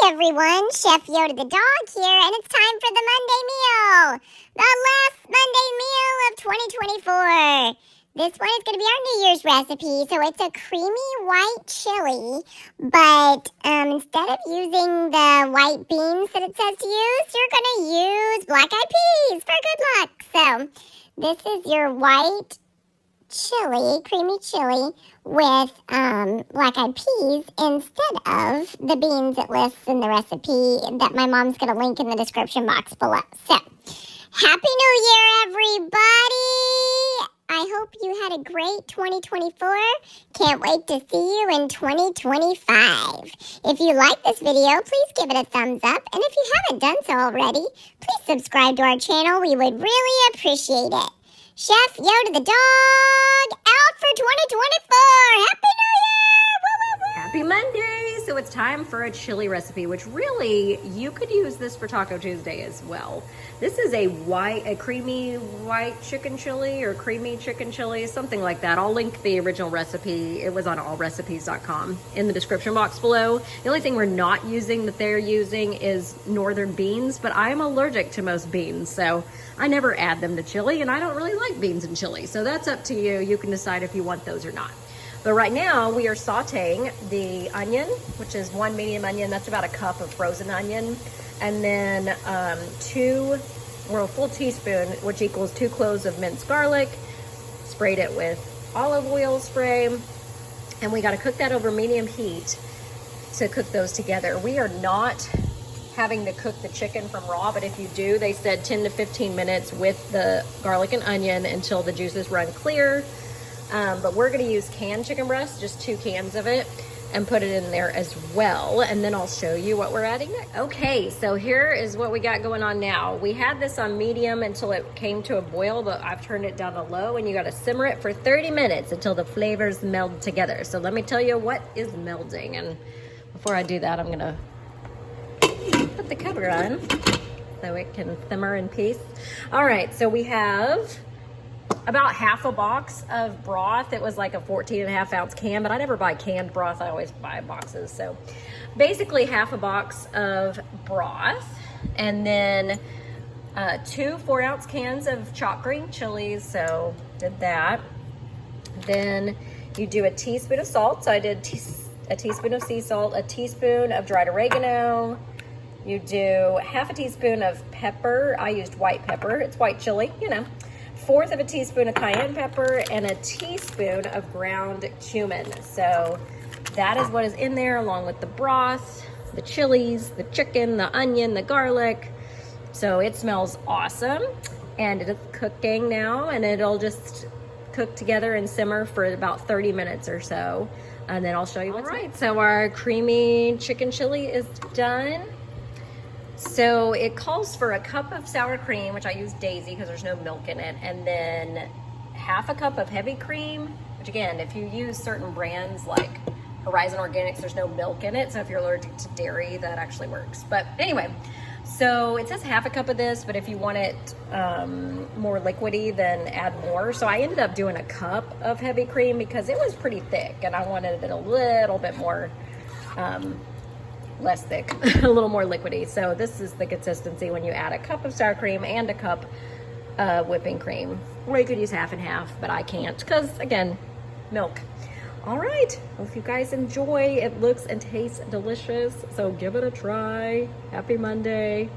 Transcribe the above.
everyone, Chef Yoda the dog here, and it's time for the Monday meal. The last Monday meal of 2024. This one is going to be our New Year's recipe, so it's a creamy white chili, but instead of using the white beans that it says to use, you're going to use black-eyed peas for good luck. So this is your white chili, creamy chili with black-eyed peas instead of the beans it lists in the recipe that my mom's going to link in the description box below. So, Happy New Year, everybody! I hope you had a great 2024. Can't wait to see you in 2025. If you like this video, please give it a thumbs up. And if you haven't done so already, please subscribe to our channel. We would really appreciate it. Chef Yoda the dog out for 2024. Happy New Year! Woo, woo, woo. Happy Monday! So it's time for a chili recipe, which really, you could use this for Taco Tuesday as well. This is a creamy white chicken chili or creamy chicken chili, something like that. I'll link the original recipe. It was on allrecipes.com in the description box below. The only thing we're not using that they're using is northern beans, but I'm allergic to most beans, so I never add them to chili, and I don't really like beans in chili. So that's up to you. You can decide if you want those or not. But right now we are sauteing the onion, which is one medium onion. That's about a cup of frozen onion. And then a full teaspoon, which equals 2 cloves of minced garlic. Sprayed it with olive oil spray. And we got to cook that over medium heat to cook those together. We are not having to cook the chicken from raw, but if you do, they said 10 to 15 minutes with the garlic and onion until the juices run clear. But we're going to use canned chicken breast, just 2 cans of it, and put it in there as well. And then I'll show you what we're adding next. Okay, so here is what we got going on now. We had this on medium until it came to a boil, but I've turned it down to low, and you got to simmer it for 30 minutes until the flavors meld together. So let me tell you what is melding. And before I do that, I'm going to put the cover on so it can simmer in peace. All right, so we have about half a box of broth. It was like a 14.5-ounce can, but I never buy canned broth. I always buy boxes. So basically half a box of broth, and then 2 4-ounce cans of chopped green chilies. So did that. Then you do a teaspoon of salt. So I did a teaspoon of sea salt, a teaspoon of dried oregano. You do half a teaspoon of pepper. I used white pepper. It's white chili, you know. 1/4 of a teaspoon of cayenne pepper and a teaspoon of ground cumin. So that is what is in there, along with the broth, the chilies, the chicken, the onion, the garlic. So it smells awesome, and it is cooking now, and it'll just cook together and simmer for about 30 minutes or so, and then I'll show you what's right. So our creamy chicken chili is done. So it calls for a cup of sour cream, which I use Daisy because there's no milk in it, and then half a cup of heavy cream, which again, if you use certain brands like Horizon Organics, there's no milk in it, so if you're allergic to dairy, that actually works. But anyway, so it says half a cup of this, but if you want it more liquidy, then add more. So I ended up doing a cup of heavy cream because it was pretty thick, and I wanted it a little bit more less thick, a little more liquidy. So this is the consistency when you add a cup of sour cream and a cup of whipping cream. Or you could use half and half, but I can't because, again, milk. All right, hope you guys enjoy. It looks and tastes delicious, so give it a try. Happy Monday.